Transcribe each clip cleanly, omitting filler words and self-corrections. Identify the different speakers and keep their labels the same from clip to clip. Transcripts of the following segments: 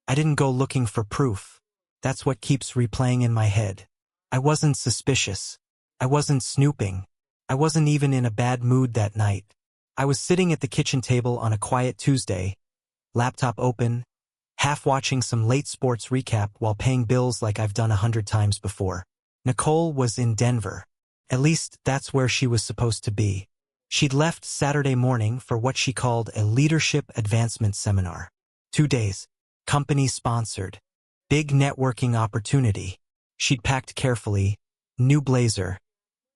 Speaker 1: I didn't go looking for proof. That's what keeps replaying in my head. I wasn't suspicious. I wasn't snooping. I wasn't even in a bad mood that night. I was sitting at the kitchen table on a quiet Tuesday, laptop open, half watching some late sports recap while paying bills like I've done 100 times before. Nicole was in Denver. At least that's where she was supposed to be. She'd left Saturday morning for what she called a leadership advancement seminar. 2 days. Company-sponsored. Big networking opportunity. She'd packed carefully. New blazer.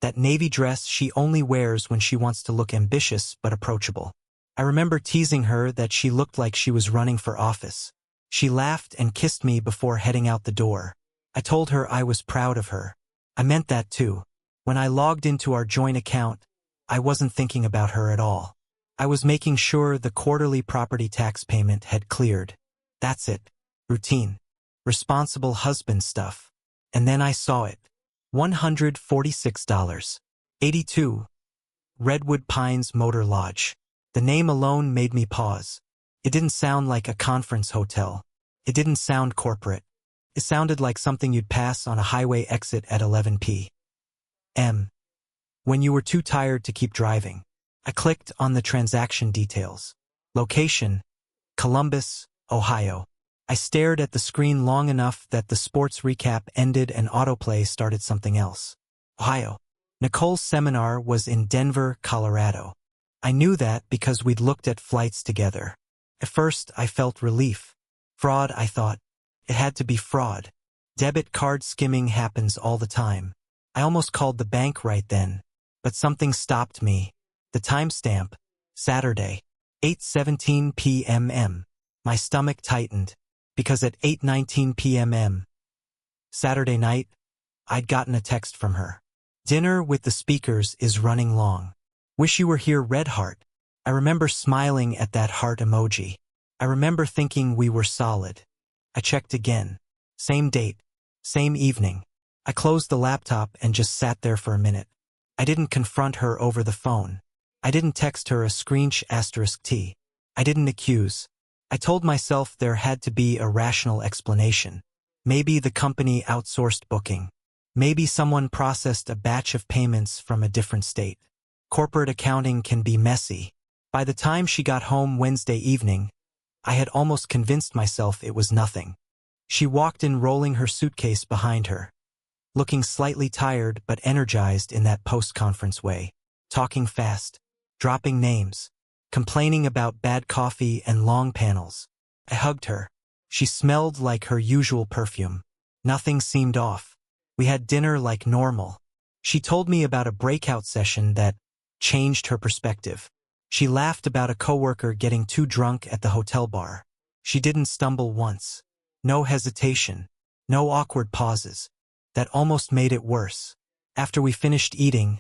Speaker 1: That navy dress she only wears when she wants to look ambitious but approachable. I remember teasing her that she looked like she was running for office. She laughed and kissed me before heading out the door. I told her I was proud of her. I meant that too. When I logged into our joint account, I wasn't thinking about her at all. I was making sure the quarterly property tax payment had cleared. That's it. Routine. Responsible husband stuff. And then I saw it. $146.82. Redwood Pines Motor Lodge. The name alone made me pause. It didn't sound like a conference hotel. It didn't sound corporate. It sounded like something you'd pass on a highway exit at 11 p.m. when you were too tired to keep driving. I clicked on the transaction details. Location: Columbus, Ohio. I stared at the screen long enough that the sports recap ended and autoplay started something else. Ohio. Nicole's seminar was in Denver, Colorado. I knew that because we'd looked at flights together. At first, I felt relief. Fraud, I thought. It had to be fraud. Debit card skimming happens all the time. I almost called the bank right then, but something stopped me. The timestamp, Saturday, 8:17 p.m. My stomach tightened, because at 8:19 p.m. Saturday night, I'd gotten a text from her. Dinner with the speakers is running long. Wish you were here, red heart. I remember smiling at that heart emoji. I remember thinking we were solid. I checked again. Same date. Same evening. I closed the laptop and just sat there for a minute. I didn't confront her over the phone. I didn't text her a **T. I didn't accuse. I told myself there had to be a rational explanation. Maybe the company outsourced booking. Maybe someone processed a batch of payments from a different state. Corporate accounting can be messy. By the time she got home Wednesday evening, I had almost convinced myself it was nothing. She walked in rolling her suitcase behind her, looking slightly tired but energized in that post-conference way, talking fast, dropping names, complaining about bad coffee and long panels. I hugged her. She smelled like her usual perfume. Nothing seemed off. We had dinner like normal. She told me about a breakout session that changed her perspective. She laughed about a coworker getting too drunk at the hotel bar. She didn't stumble once. No hesitation. No awkward pauses. That almost made it worse. After we finished eating,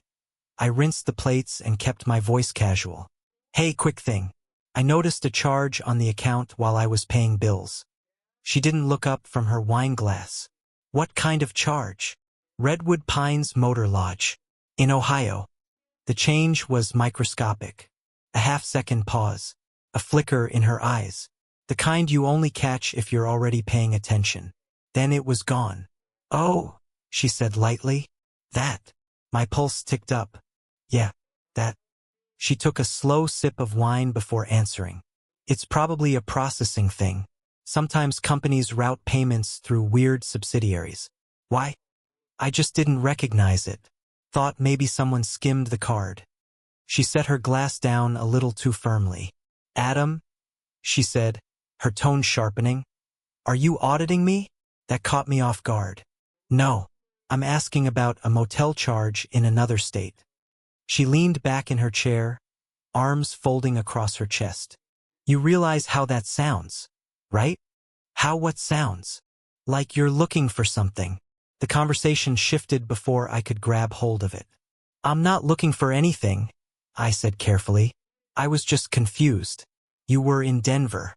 Speaker 1: I rinsed the plates and kept my voice casual. Hey, quick thing. I noticed a charge on the account while I was paying bills. She didn't look up from her wine glass. What kind of charge? Redwood Pines Motor Lodge. In Ohio. The change was microscopic. A half-second pause. A flicker in her eyes. The kind you only catch if you're already paying attention. Then it was gone. Oh, she said lightly. That. My pulse ticked up. Yeah, that. She took a slow sip of wine before answering. It's probably a processing thing. Sometimes companies route payments through weird subsidiaries. Why? I just didn't recognize it. Thought maybe someone skimmed the card. She set her glass down a little too firmly. Adam, she said, her tone sharpening. Are you auditing me? That caught me off guard. No, I'm asking about a motel charge in another state. She leaned back in her chair, arms folding across her chest. You realize how that sounds, right? How what sounds? Like you're looking for something. The conversation shifted before I could grab hold of it. I'm not looking for anything, I said carefully. I was just confused. You were in Denver.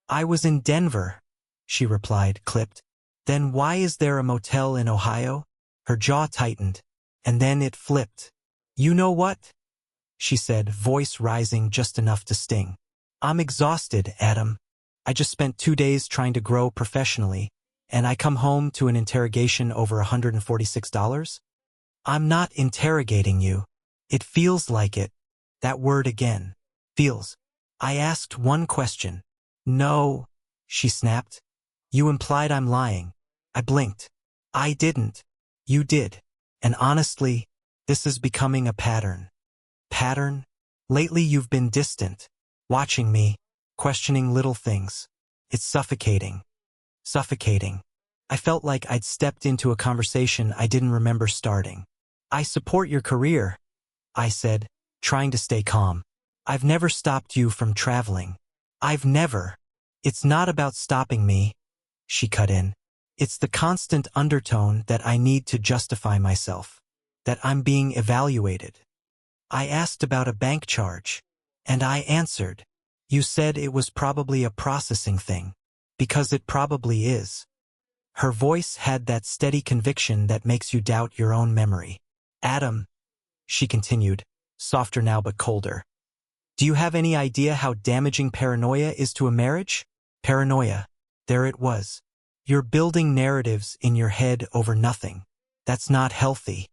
Speaker 1: I was in Denver, she replied, clipped. Then why is there a motel in Ohio? Her jaw tightened, and then it flipped. You know what? She said, voice rising just enough to sting. I'm exhausted, Adam. I just spent 2 days trying to grow professionally, and I come home to an interrogation over $146? I'm not interrogating you. It feels like it. That word again. Feels. I asked one question. No, she snapped. You implied I'm lying. I blinked. I didn't. You did. And honestly, this is becoming a pattern. Pattern? Lately you've been distant, watching me, questioning little things. It's suffocating. Suffocating. I felt like I'd stepped into a conversation I didn't remember starting. I support your career, I said, trying to stay calm. I've never stopped you from traveling. I've never. It's not about stopping me, she cut in. It's the constant undertone that I need to justify myself, that I'm being evaluated. I asked about a bank charge, and I answered. You said it was probably a processing thing, because it probably is. Her voice had that steady conviction that makes you doubt your own memory. Adam, she continued, softer now but colder. Do you have any idea how damaging paranoia is to a marriage? Paranoia. There it was. You're building narratives in your head over nothing. That's not healthy.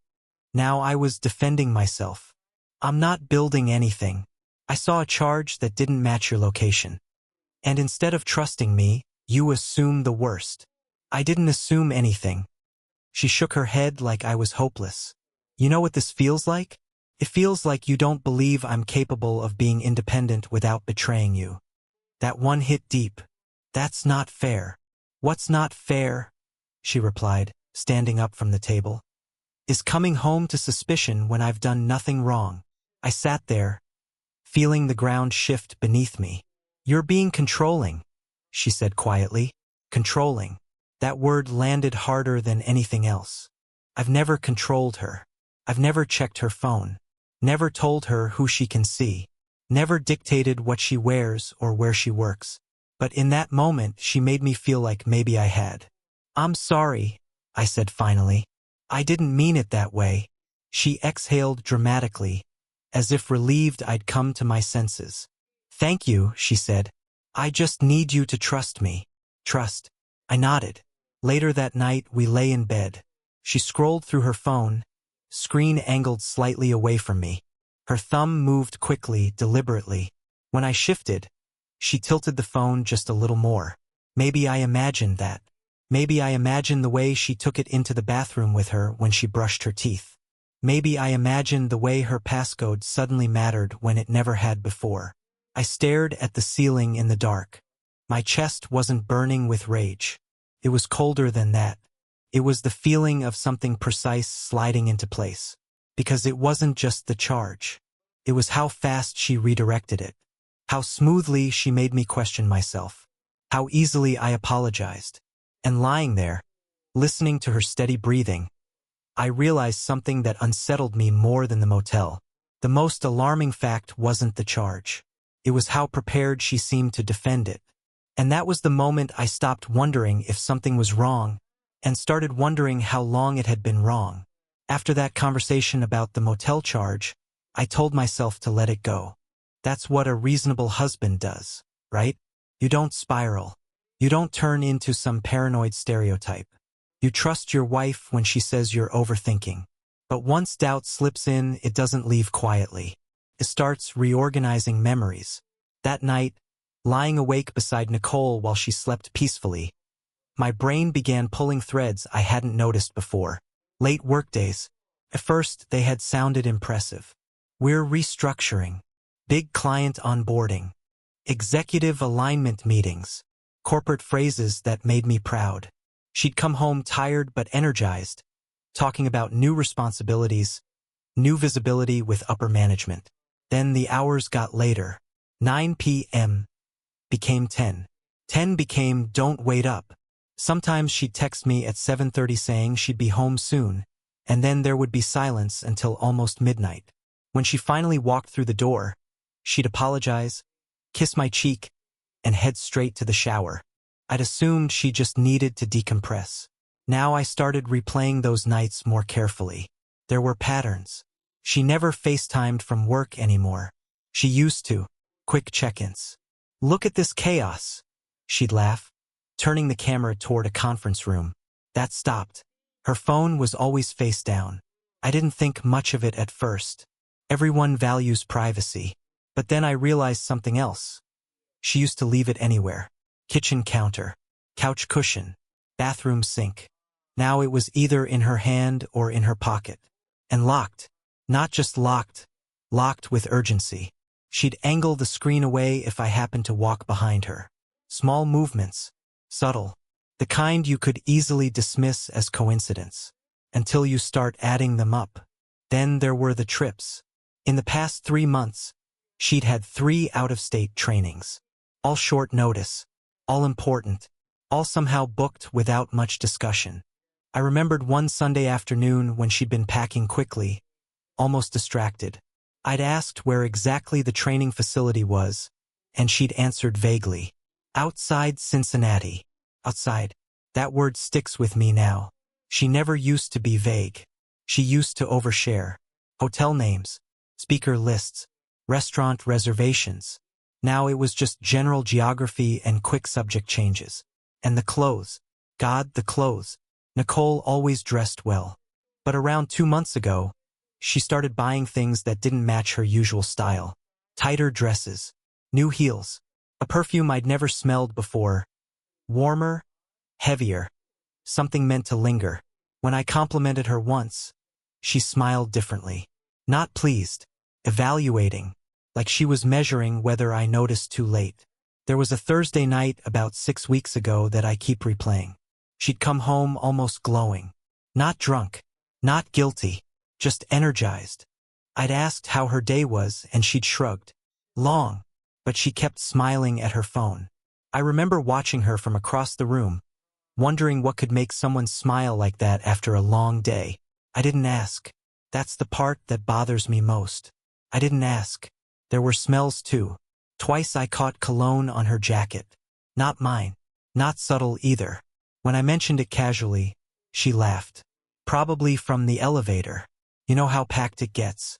Speaker 1: Now I was defending myself. I'm not building anything. I saw a charge that didn't match your location. And instead of trusting me, you assume the worst. I didn't assume anything. She shook her head like I was hopeless. You know what this feels like? It feels like you don't believe I'm capable of being independent without betraying you. That one hit deep. That's not fair. What's not fair, she replied, standing up from the table, is coming home to suspicion when I've done nothing wrong. I sat there, feeling the ground shift beneath me. You're being controlling, she said quietly. Controlling. That word landed harder than anything else. I've never controlled her. I've never checked her phone. Never told her who she can see. Never dictated what she wears or where she works. But in that moment, she made me feel like maybe I had. I'm sorry, I said finally. I didn't mean it that way. She exhaled dramatically, as if relieved I'd come to my senses. Thank you, she said. I just need you to trust me. Trust. I nodded. Later that night, we lay in bed. She scrolled through her phone, screen angled slightly away from me. Her thumb moved quickly, deliberately. When I shifted, she tilted the phone just a little more. Maybe I imagined that. Maybe I imagined the way she took it into the bathroom with her when she brushed her teeth. Maybe I imagined the way her passcode suddenly mattered when it never had before. I stared at the ceiling in the dark. My chest wasn't burning with rage. It was colder than that. It was the feeling of something precise sliding into place. Because it wasn't just the charge. It was how fast she redirected it. How smoothly she made me question myself. How easily I apologized. And lying there, listening to her steady breathing, I realized something that unsettled me more than the motel. The most alarming fact wasn't the charge. It was how prepared she seemed to defend it. And that was the moment I stopped wondering if something was wrong and started wondering how long it had been wrong. After that conversation about the motel charge, I told myself to let it go. That's what a reasonable husband does, right? You don't spiral. You don't turn into some paranoid stereotype. You trust your wife when she says you're overthinking. But once doubt slips in, it doesn't leave quietly. It starts reorganizing memories. That night, lying awake beside Nicole while she slept peacefully, my brain began pulling threads I hadn't noticed before. Late workdays. At first, they had sounded impressive. We're restructuring. Big client onboarding. Executive alignment meetings. Corporate phrases that made me proud. She'd come home tired but energized, talking about new responsibilities, new visibility with upper management. Then the hours got later. 9 p.m. became 10. 10 became don't wait up. Sometimes she'd text me at 7:30 saying she'd be home soon, and then there would be silence until almost midnight. When she finally walked through the door, she'd apologize, kiss my cheek, and head straight to the shower. I'd assumed she just needed to decompress. Now I started replaying those nights more carefully. There were patterns. She never FaceTimed from work anymore. She used to. Quick check-ins. Look at this chaos. she'd laugh, turning the camera toward a conference room. That stopped. Her phone was always face down. I didn't think much of it at first. Everyone values privacy. But then I realized something else. She used to leave it anywhere. Kitchen counter, couch cushion, bathroom sink. Now it was either in her hand or in her pocket. And locked. Not just locked. Locked with urgency. She'd angle the screen away if I happened to walk behind her. Small movements. Subtle. The kind you could easily dismiss as coincidence. Until you start adding them up. Then there were the trips. In the past 3 months, she'd had 3 out-of-state trainings. All short notice. All important. All somehow booked without much discussion. I remembered one Sunday afternoon when she'd been packing quickly, almost distracted. I'd asked where exactly the training facility was, and she'd answered vaguely. Outside Cincinnati. Outside. That word sticks with me now. She never used to be vague. She used to overshare. Hotel names, speaker lists, restaurant reservations. Now it was just general geography and quick subject changes. And the clothes. God, the clothes. Nicole always dressed well. But around 2 months ago, she started buying things that didn't match her usual style. Tighter dresses. New heels. A perfume I'd never smelled before. Warmer. Heavier. Something meant to linger. When I complimented her once, she smiled differently. Not pleased. Evaluating. Like she was measuring whether I noticed too late. There was a Thursday night about 6 weeks ago that I keep replaying. She'd come home almost glowing. Not drunk. Not guilty. Just energized. I'd asked how her day was and she'd shrugged. Long. But she kept smiling at her phone. I remember watching her from across the room, wondering what could make someone smile like that after a long day. I didn't ask. That's the part that bothers me most. I didn't ask. There were smells too. Twice I caught cologne on her jacket. Not mine. Not subtle either. When I mentioned it casually, she laughed. Probably from the elevator. You know how packed it gets.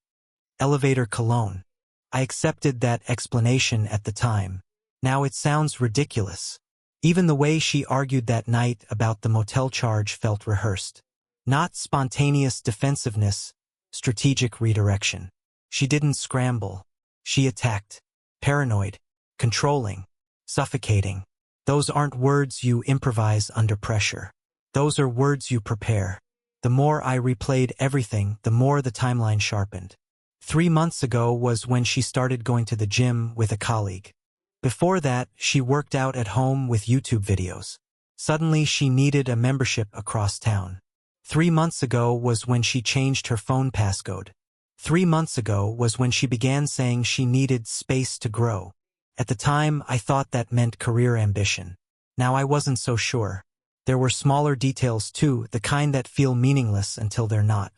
Speaker 1: Elevator cologne. I accepted that explanation at the time. Now it sounds ridiculous. Even the way she argued that night about the motel charge felt rehearsed. Not spontaneous defensiveness, strategic redirection. She didn't scramble. She attacked. Paranoid. Controlling. Suffocating. Those aren't words you improvise under pressure. Those are words you prepare. The more I replayed everything, the more the timeline sharpened. 3 months ago was when she started going to the gym with a colleague. Before that, she worked out at home with YouTube videos. Suddenly she needed a membership across town. 3 months ago was when she changed her phone passcode. 3 months ago was when she began saying she needed space to grow. At the time, I thought that meant career ambition. Now I wasn't so sure. There were smaller details too, the kind that feel meaningless until they're not.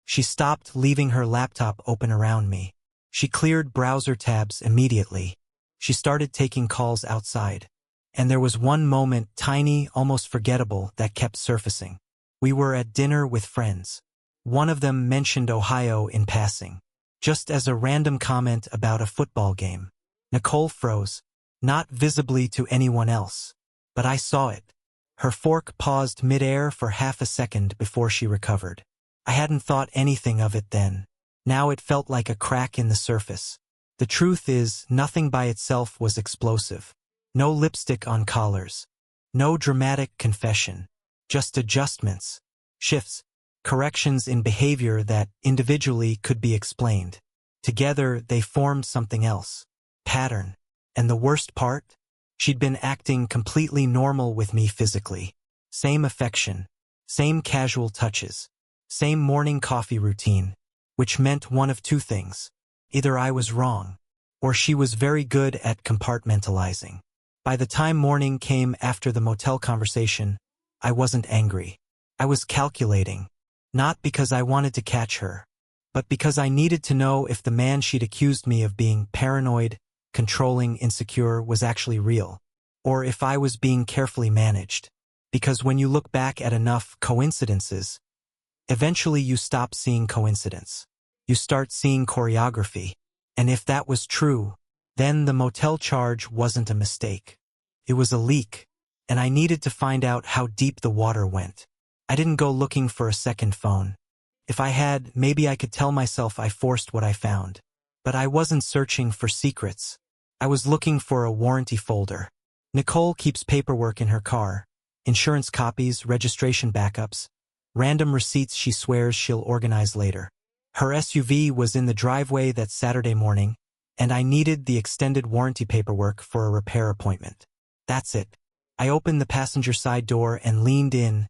Speaker 1: She stopped leaving her laptop open around me. She cleared browser tabs immediately. She started taking calls outside. And there was one moment, tiny, almost forgettable, that kept surfacing. We were at dinner with friends. One of them mentioned Ohio in passing. Just as a random comment about a football game. Nicole froze. Not visibly to anyone else. But I saw it. Her fork paused mid-air for half a second before she recovered. I hadn't thought anything of it then. Now it felt like a crack in the surface. The truth is, nothing by itself was explosive. No lipstick on collars. No dramatic confession. Just adjustments. Shifts. Corrections in behavior that, individually, could be explained. Together, they formed something else. Pattern. And the worst part? She'd been acting completely normal with me physically. Same affection. Same casual touches. Same morning coffee routine. Which meant one of two things. Either I was wrong, or she was very good at compartmentalizing. By the time morning came after the motel conversation, I wasn't angry. I was calculating. Not because I wanted to catch her, but because I needed to know if the man she'd accused me of being paranoid, controlling, insecure was actually real, or if I was being carefully managed. Because when you look back at enough coincidences, eventually you stop seeing coincidence. You start seeing choreography. And if that was true, then the motel charge wasn't a mistake. It was a leak, and I needed to find out how deep the water went. I didn't go looking for a second phone. If I had, maybe I could tell myself I forced what I found. But I wasn't searching for secrets. I was looking for a warranty folder. Nicole keeps paperwork in her car. Insurance copies, registration backups, random receipts she swears she'll organize later. Her SUV was in the driveway that Saturday morning, and I needed the extended warranty paperwork for a repair appointment. That's it. I opened the passenger side door and leaned in,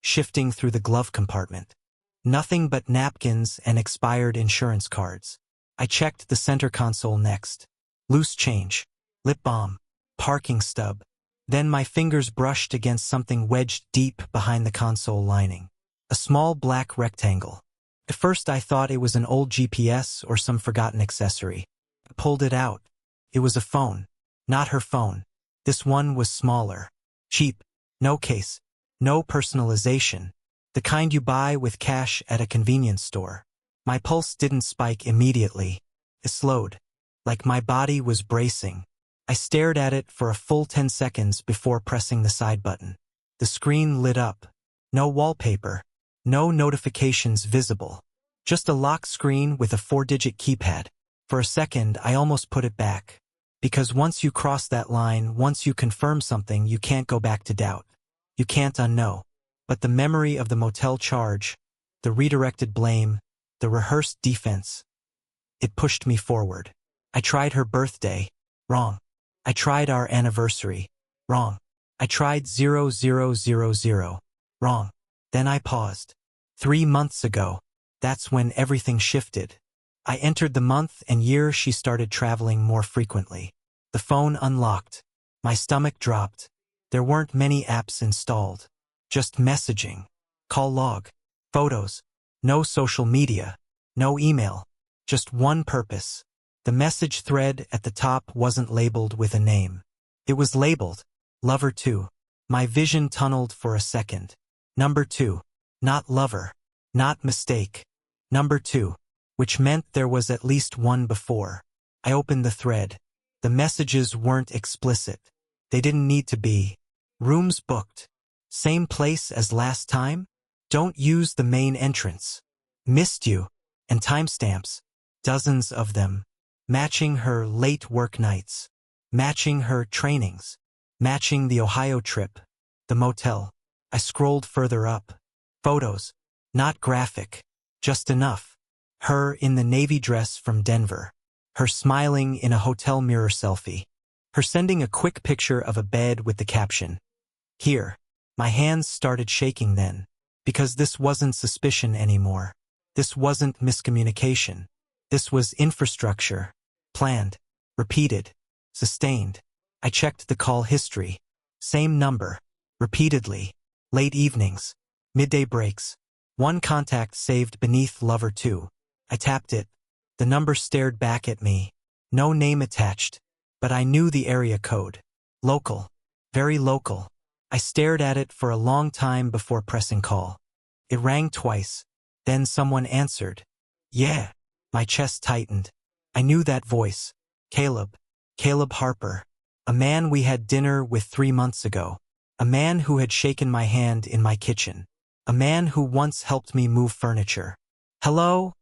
Speaker 1: shifting through the glove compartment. Nothing but napkins and expired insurance cards. I checked the center console next. Loose change, lip balm, parking stub. Then my fingers brushed against something wedged deep behind the console lining. A small black rectangle. At first I thought it was an old GPS or some forgotten accessory. I pulled it out. It was a phone. Not her phone. This one was smaller. Cheap. No case. No personalization. The kind you buy with cash at a convenience store. My pulse didn't spike immediately. It slowed. Like my body was bracing. I stared at it for a full 10 seconds before pressing the side button. The screen lit up. No wallpaper. No notifications visible. Just a lock screen with a 4-digit keypad. For a second, I almost put it back. Because once you cross that line, once you confirm something, you can't go back to doubt. You can't unknow. But the memory of the motel charge, the redirected blame, the rehearsed defense, it pushed me forward. I tried her birthday. Wrong. I tried our anniversary. Wrong. I tried 0000. Wrong. Then I paused. 3 months ago. That's when everything shifted. I entered the month and year she started traveling more frequently. The phone unlocked. My stomach dropped. There weren't many apps installed. Just messaging. Call log. Photos. No social media. No email. Just one purpose. The message thread at the top wasn't labeled with a name. It was labeled Lover 2. My vision tunneled for a second. Number 2. Not lover. Not mistake. Number 2. Which meant there was at least one before. I opened the thread. The messages weren't explicit. They didn't need to be. Rooms booked. Same place as last time? Don't use the main entrance. Missed you. And timestamps. Dozens of them. Matching her late work nights. Matching her trainings. Matching the Ohio trip. The motel. I scrolled further up. Photos. Not graphic. Just enough. Her in the navy dress from Denver. Her smiling in a hotel mirror selfie. Her sending a quick picture of a bed with the caption, "Here." My hands started shaking then. Because this wasn't suspicion anymore. This wasn't miscommunication. This was infrastructure. Planned. Repeated. Sustained. I checked the call history. Same number. Repeatedly. Late evenings. Midday breaks. One contact saved beneath Lover 2. I tapped it. The number stared back at me. No name attached. But I knew the area code. Local. Very local. I stared at it for a long time before pressing call. It rang twice. Then someone answered. Yeah. My chest tightened. I knew that voice. Caleb. Caleb Harper. A man we had dinner with 3 months ago. A man who had shaken my hand in my kitchen. A man who once helped me move furniture. Hello?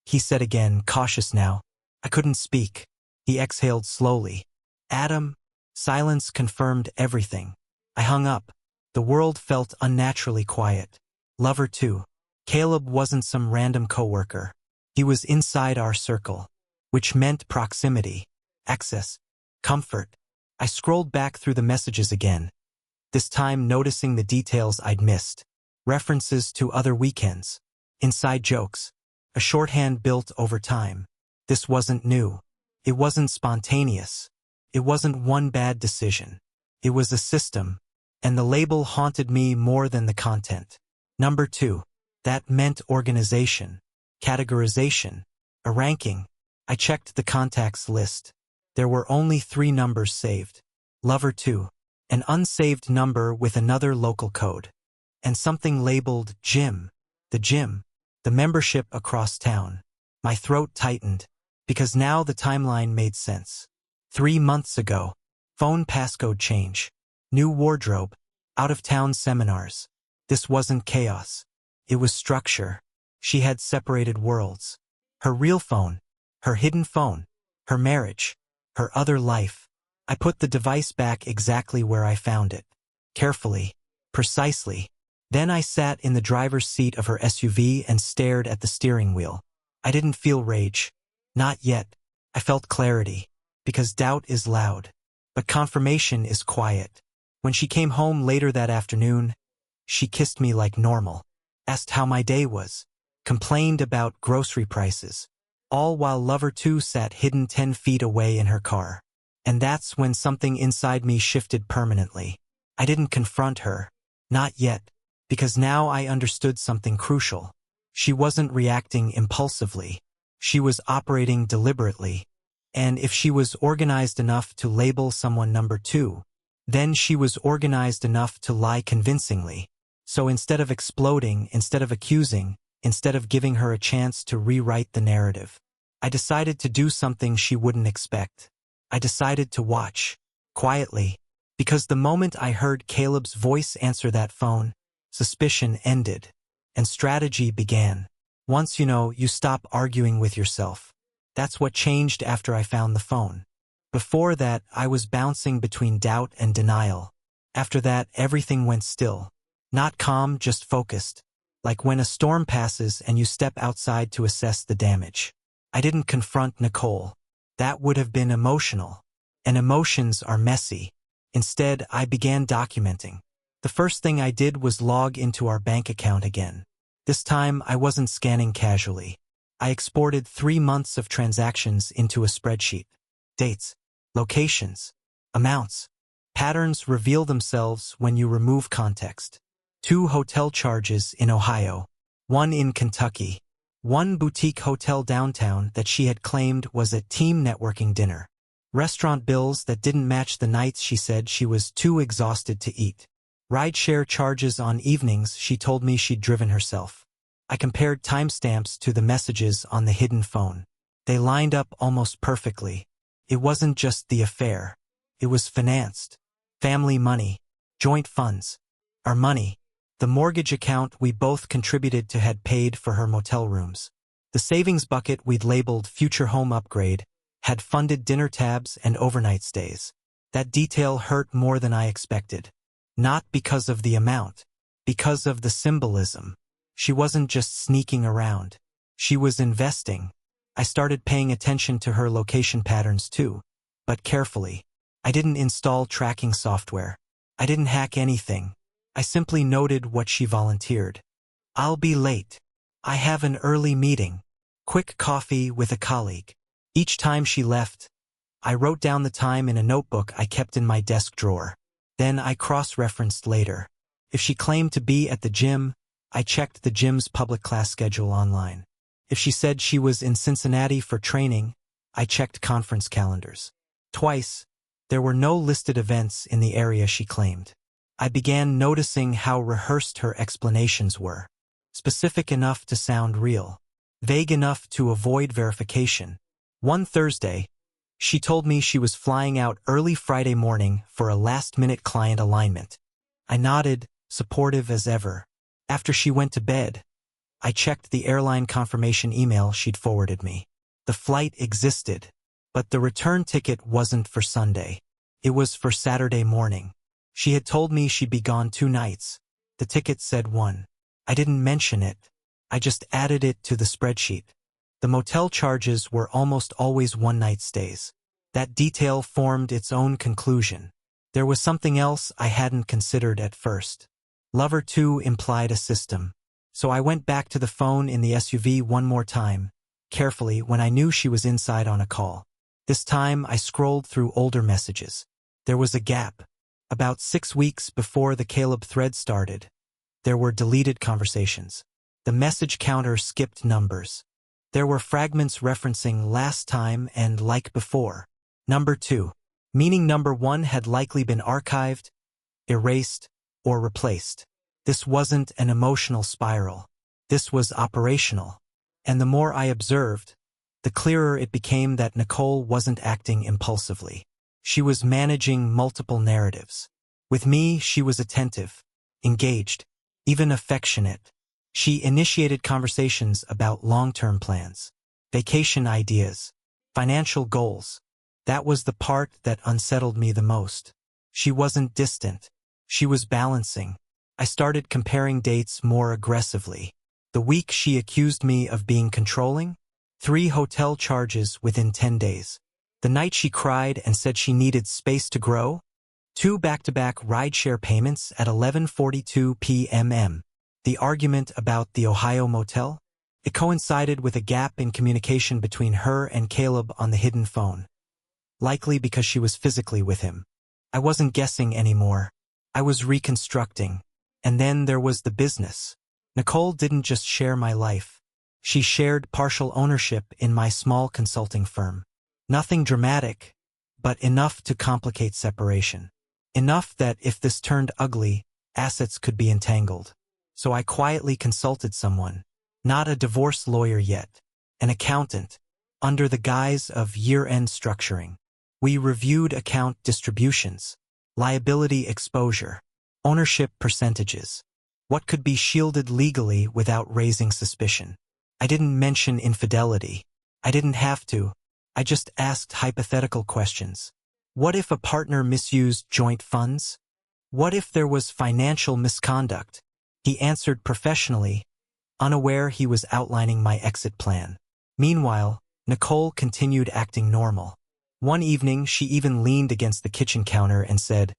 Speaker 1: He said again, cautious now. I couldn't speak. He exhaled slowly. Adam? Silence confirmed everything. I hung up. The world felt unnaturally quiet. Lover 2. Caleb wasn't some random coworker. He was inside our circle. Which meant proximity. Access. Comfort. I scrolled back through the messages again. This time noticing the details I'd missed. References to other weekends. Inside jokes. A shorthand built over time. This wasn't new. It wasn't spontaneous. It wasn't one bad decision. It was a system. And the label haunted me more than the content. Number 2. That meant organization. Categorization. A ranking. I checked the contacts list. There were only 3 numbers saved. Lover 2. An unsaved number with another local code. And something labeled gym. The gym. The membership across town. My throat tightened. Because now the timeline made sense. 3 months ago. Phone passcode change. New wardrobe. Out-of-town seminars. This wasn't chaos. It was structure. She had separated worlds. Her real phone. Her hidden phone. Her marriage. Her other life. I put the device back exactly where I found it. Carefully. Precisely. Then I sat in the driver's seat of her SUV and stared at the steering wheel. I didn't feel rage. Not yet. I felt clarity. Because doubt is loud. But confirmation is quiet. When she came home later that afternoon, she kissed me like normal. Asked how my day was. Complained about grocery prices. All while lover 2 sat hidden 10 feet away in her car. And that's when something inside me shifted permanently. I didn't confront her. Not yet. Because now I understood something crucial. She wasn't reacting impulsively. She was operating deliberately. And if she was organized enough to label someone number 2, then she was organized enough to lie convincingly. So instead of exploding, instead of accusing, instead of giving her a chance to rewrite the narrative, I decided to do something she wouldn't expect. I decided to watch. Quietly. Because the moment I heard Caleb's voice answer that phone, suspicion ended. And strategy began. Once you stop arguing with yourself. That's what changed after I found the phone. Before that, I was bouncing between doubt and denial. After that, everything went still. Not calm, just focused. Like when a storm passes and you step outside to assess the damage. I didn't confront Nicole. That would have been emotional. And emotions are messy. Instead, I began documenting. The first thing I did was log into our bank account again. This time, I wasn't scanning casually. I exported 3 months of transactions into a spreadsheet. Dates, locations, amounts. Patterns reveal themselves when you remove context. 2 hotel charges in Ohio, 1 in Kentucky, 1 boutique hotel downtown that she had claimed was a team networking dinner. Restaurant bills that didn't match the nights she said she was too exhausted to eat. Rideshare charges on evenings she told me she'd driven herself. I compared timestamps to the messages on the hidden phone. They lined up almost perfectly. It wasn't just the affair. It was financed. Family money. Joint funds. Our money. The mortgage account we both contributed to had paid for her motel rooms. The savings bucket we'd labeled future home upgrade had funded dinner tabs and overnight stays. That detail hurt more than I expected. Not because of the amount. Because of the symbolism. She wasn't just sneaking around. She was investing. I started paying attention to her location patterns too. But carefully. I didn't install tracking software. I didn't hack anything. I simply noted what she volunteered. I'll be late. I have an early meeting. Quick coffee with a colleague. Each time she left, I wrote down the time in a notebook I kept in my desk drawer. Then I cross-referenced later. If she claimed to be at the gym, I checked the gym's public class schedule online. If she said she was in Cincinnati for training, I checked conference calendars. Twice, there were no listed events in the area she claimed. I began noticing how rehearsed her explanations were. Specific enough to sound real. Vague enough to avoid verification. One Thursday, she told me she was flying out early Friday morning for a last-minute client alignment. I nodded, supportive as ever. After she went to bed, I checked the airline confirmation email she'd forwarded me. The flight existed, but the return ticket wasn't for Sunday. It was for Saturday morning. She had told me she'd be gone 2 nights. The ticket said 1. I didn't mention it. I just added it to the spreadsheet. The motel charges were almost always one-night stays. That detail formed its own conclusion. There was something else I hadn't considered at first. Lover 2 implied a system. So I went back to the phone in the SUV one more time, carefully when I knew she was inside on a call. This time I scrolled through older messages. There was a gap. About 6 weeks before the Caleb thread started, there were deleted conversations. The message counter skipped numbers. There were fragments referencing last time and like before. Number 2, meaning number 1 had likely been archived, erased, or replaced. This wasn't an emotional spiral. This was operational. And the more I observed, the clearer it became that Nicole wasn't acting impulsively. She was managing multiple narratives. With me, she was attentive, engaged, even affectionate. She initiated conversations about long-term plans, vacation ideas, financial goals. That was the part that unsettled me the most. She wasn't distant. She was balancing. I started comparing dates more aggressively. The week she accused me of being controlling, 3 hotel charges within 10 days. The night she cried and said she needed space to grow, 2 back-to-back rideshare payments at 11:42 p.m. The argument about the Ohio motel? It coincided with a gap in communication between her and Caleb on the hidden phone. Likely because she was physically with him. I wasn't guessing anymore. I was reconstructing. And then there was the business. Nicole didn't just share my life. She shared partial ownership in my small consulting firm. Nothing dramatic, but enough to complicate separation. Enough that if this turned ugly, assets could be entangled. So I quietly consulted someone, not a divorce lawyer yet, an accountant, under the guise of year-end structuring. We reviewed account distributions, liability exposure, ownership percentages, what could be shielded legally without raising suspicion. I didn't mention infidelity. I didn't have to. I just asked hypothetical questions. What if a partner misused joint funds? What if there was financial misconduct? He answered professionally, unaware he was outlining my exit plan. Meanwhile, Nicole continued acting normal. One evening, she even leaned against the kitchen counter and said,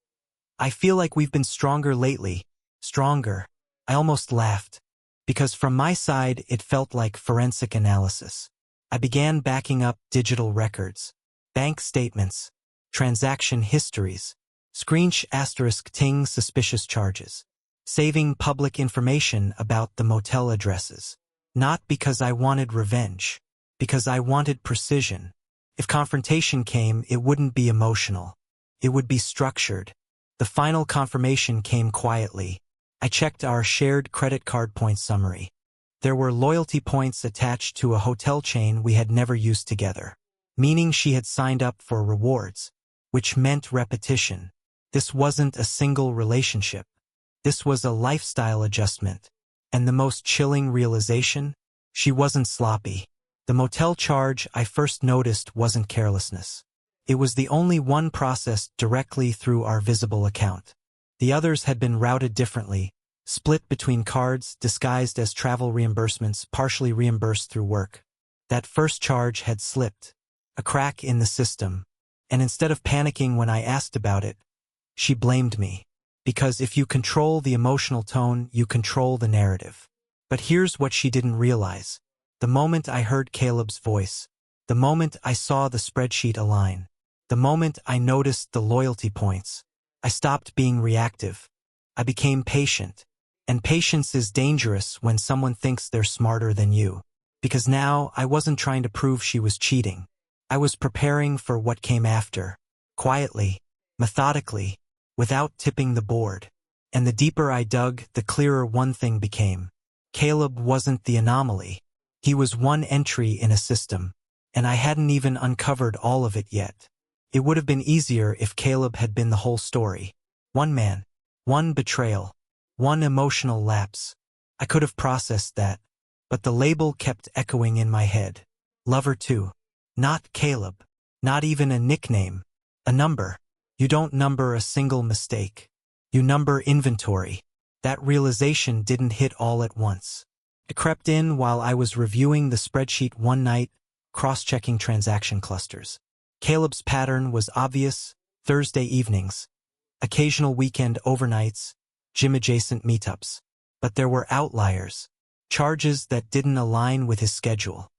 Speaker 1: "I feel like we've been stronger lately." Stronger. I almost laughed, because from my side it felt like forensic analysis. I began backing up digital records, bank statements, transaction histories, **ting suspicious charges, saving public information about the motel addresses. Not because I wanted revenge, because I wanted precision. If confrontation came, it wouldn't be emotional. It would be structured. The final confirmation came quietly. I checked our shared credit card point summary. There were loyalty points attached to a hotel chain we had never used together, meaning she had signed up for rewards, which meant repetition. This wasn't a single relationship. This was a lifestyle adjustment. And the most chilling realization? She wasn't sloppy. The motel charge I first noticed wasn't carelessness. It was the only one processed directly through our visible account. The others had been routed differently, split between cards, disguised as travel reimbursements, partially reimbursed through work. That first charge had slipped, a crack in the system, and instead of panicking when I asked about it, she blamed me. Because if you control the emotional tone, you control the narrative. But here's what she didn't realize. The moment I heard Caleb's voice, the moment I saw the spreadsheet align, the moment I noticed the loyalty points, I stopped being reactive. I became patient. And patience is dangerous when someone thinks they're smarter than you. Because now I wasn't trying to prove she was cheating. I was preparing for what came after. Quietly, methodically, without tipping the board. And the deeper I dug, the clearer one thing became. Caleb wasn't the anomaly. He was one entry in a system, and I hadn't even uncovered all of it yet. It would have been easier if Caleb had been the whole story. One man, one betrayal, one emotional lapse. I could have processed that, but the label kept echoing in my head. Lover too. Not Caleb. Not even a nickname. A number. You don't number a single mistake. You number inventory. That realization didn't hit all at once. It crept in while I was reviewing the spreadsheet one night, cross-checking transaction clusters. Caleb's pattern was obvious: Thursday evenings, occasional weekend overnights, gym-adjacent meetups. But there were outliers, charges that didn't align with his schedule.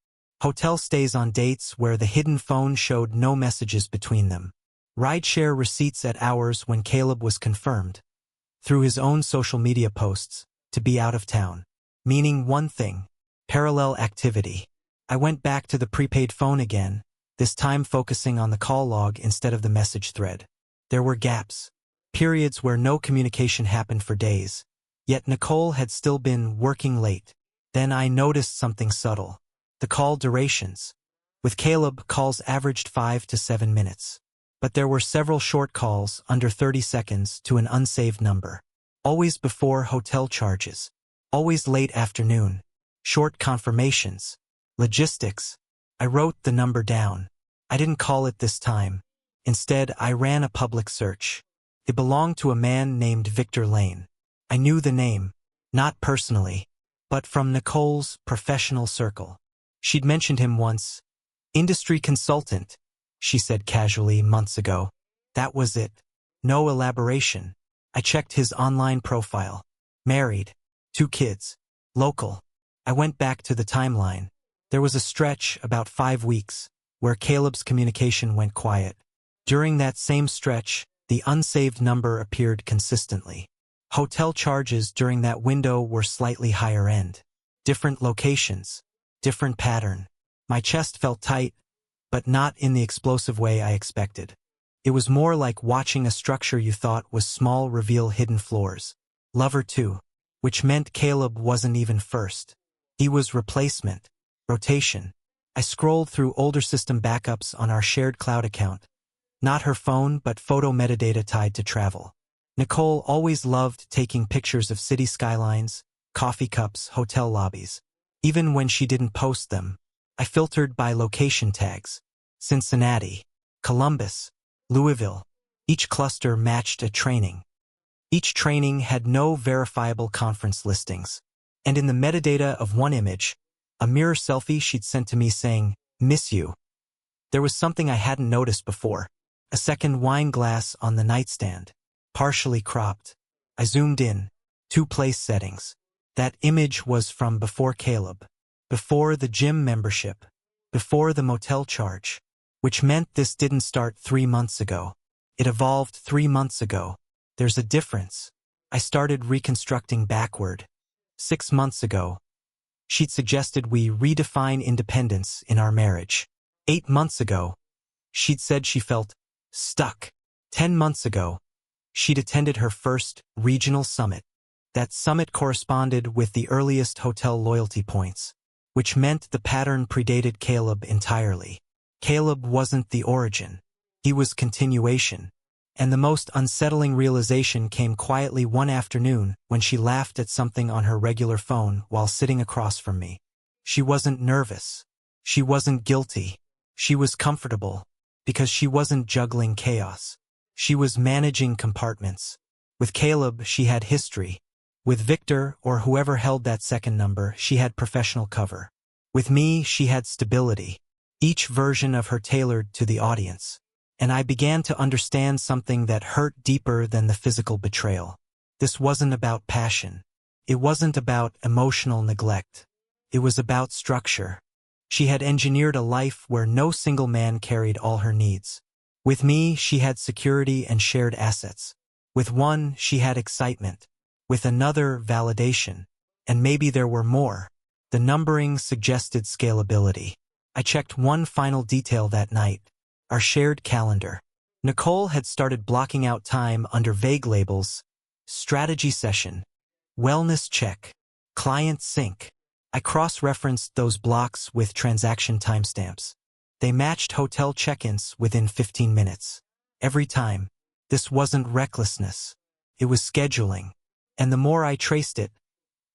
Speaker 1: Hotel stays on dates where the hidden phone showed no messages between them. Rideshare receipts at hours when Caleb was confirmed, through his own social media posts, to be out of town. Meaning one thing: parallel activity. I went back to the prepaid phone again, this time focusing on the call log instead of the message thread. There were gaps, periods where no communication happened for days. Yet Nicole had still been working late. Then I noticed something subtle. The call durations. With Caleb, calls averaged 5 to 7 minutes. But there were several short calls under 30 seconds to an unsaved number. Always before hotel charges. Always late afternoon. Short confirmations. Logistics. I wrote the number down. I didn't call it this time. Instead, I ran a public search. It belonged to a man named Victor Lane. I knew the name, not personally, but from Nicole's professional circle. She'd mentioned him once. Industry consultant, she said casually months ago. That was it. No elaboration. I checked his online profile. Married. 2 kids. Local. I went back to the timeline. There was a stretch, about 5 weeks, where Caleb's communication went quiet. During that same stretch, the unsaved number appeared consistently. Hotel charges during that window were slightly higher end. Different locations. Different pattern. My chest felt tight, but not in the explosive way I expected. It was more like watching a structure you thought was small reveal hidden floors. Lover 2. Which meant Caleb wasn't even first. He was replacement. Rotation. I scrolled through older system backups on our shared cloud account. Not her phone, but photo metadata tied to travel. Nicole always loved taking pictures of city skylines, coffee cups, hotel lobbies. Even when she didn't post them, I filtered by location tags. Cincinnati, Columbus, Louisville. Each cluster matched a training. Each training had no verifiable conference listings. And in the metadata of one image, a mirror selfie she'd sent to me saying, "Miss you." There was something I hadn't noticed before. A second wine glass on the nightstand, partially cropped. I zoomed in. 2 place settings. That image was from before Caleb. Before the gym membership. Before the motel charge. Which meant this didn't start 3 months ago. It evolved 3 months ago. There's a difference. I started reconstructing backward. 6 months ago. She'd suggested we redefine independence in our marriage. 8 months ago. She'd said she felt stuck. 10 months ago. She'd attended her first regional summit. That summit corresponded with the earliest hotel loyalty points, which meant the pattern predated Caleb entirely. Caleb wasn't the origin. He was continuation. And the most unsettling realization came quietly one afternoon when she laughed at something on her regular phone while sitting across from me. She wasn't nervous. She wasn't guilty. She was comfortable, because she wasn't juggling chaos. She was managing compartments. With Caleb, she had history. With Victor, or whoever held that second number, she had professional cover. With me, she had stability. Each version of her tailored to the audience. And I began to understand something that hurt deeper than the physical betrayal. This wasn't about passion. It wasn't about emotional neglect. It was about structure. She had engineered a life where no single man carried all her needs. With me, she had security and shared assets. With one, she had excitement. With another, validation. And maybe there were more. The numbering suggested scalability. I checked one final detail that night. Our shared calendar. Nicole had started blocking out time under vague labels. Strategy session. Wellness check. Client sync. I cross-referenced those blocks with transaction timestamps. They matched hotel check-ins within 15 minutes. Every time. This wasn't recklessness. It was scheduling. And the more I traced it,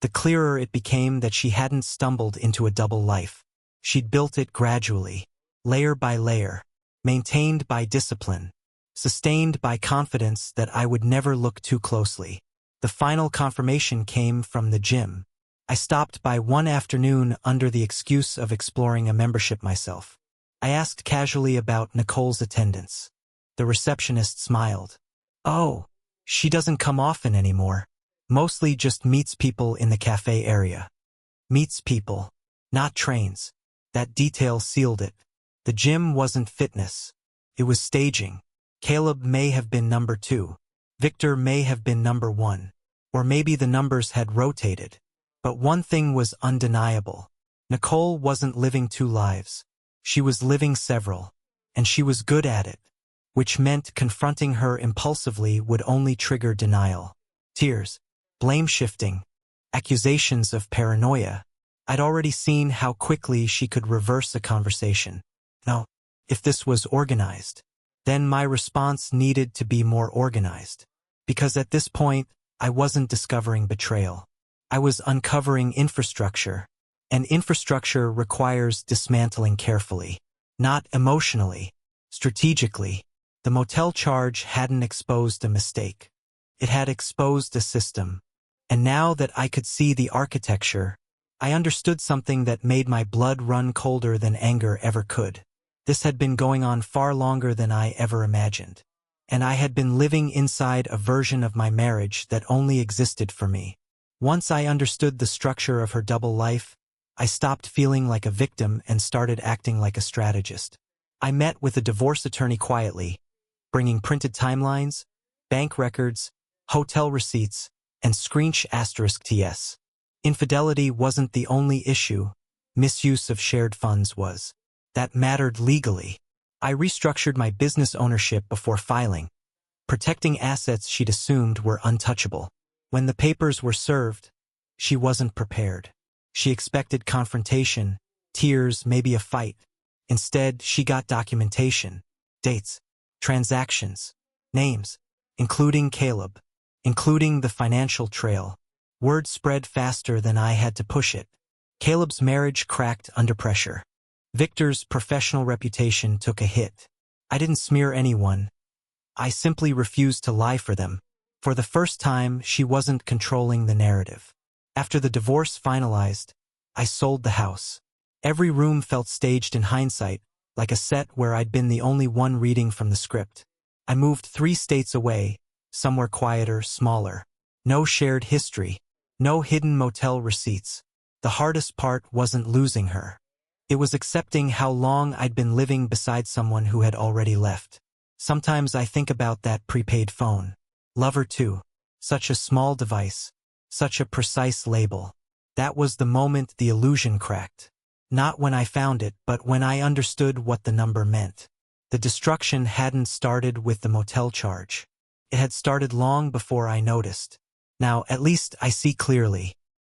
Speaker 1: the clearer it became that she hadn't stumbled into a double life. She'd built it gradually, layer by layer, maintained by discipline, sustained by confidence that I would never look too closely. The final confirmation came from the gym. I stopped by one afternoon under the excuse of exploring a membership myself. I asked casually about Nicole's attendance. The receptionist smiled. "Oh, she doesn't come often anymore. Mostly just meets people in the cafe area." Meets people, not trains. That detail sealed it. The gym wasn't fitness. It was staging. Caleb may have been number 2. Victor may have been number 1. Or maybe the numbers had rotated. But one thing was undeniable. Nicole wasn't living 2 lives. She was living several. And she was good at it. Which meant confronting her impulsively would only trigger denial. Tears. Blame shifting. Accusations of paranoia. I'd already seen how quickly she could reverse a conversation. No, if this was organized, Then my response needed to be more organized. Because at this point, I wasn't discovering betrayal. I was uncovering infrastructure, and infrastructure requires dismantling carefully, not emotionally, strategically. The motel charge hadn't exposed a mistake. It had exposed a system. And now that I could see the architecture, I understood something that made my blood run colder than anger ever could. This had been going on far longer than I ever imagined. And I had been living inside a version of my marriage that only existed for me. Once I understood the structure of her double life, I stopped feeling like a victim and started acting like a strategist. I met with a divorce attorney quietly, bringing printed timelines, bank records, hotel receipts, and **TS. Infidelity wasn't the only issue, misuse of shared funds was. That mattered legally. I restructured my business ownership before filing, protecting assets she'd assumed were untouchable. When the papers were served, she wasn't prepared. She expected confrontation, tears, maybe a fight. Instead, she got documentation, dates, transactions, names, including Caleb, including the financial trail. Word spread faster than I had to push it. Caleb's marriage cracked under pressure. Victor's professional reputation took a hit. I didn't smear anyone. I simply refused to lie for them. For the first time, she wasn't controlling the narrative. After the divorce finalized, I sold the house. Every room felt staged in hindsight, like a set where I'd been the only one reading from the script. I moved 3 states away, somewhere quieter, smaller. No shared history. No hidden motel receipts. The hardest part wasn't losing her. It was accepting how long I'd been living beside someone who had already left. Sometimes I think about that prepaid phone. Lover 2. Such a small device. Such a precise label. That was the moment the illusion cracked. Not when I found it, but when I understood what the number meant. The destruction hadn't started with the motel charge. It had started long before I noticed. Now, at least I see clearly.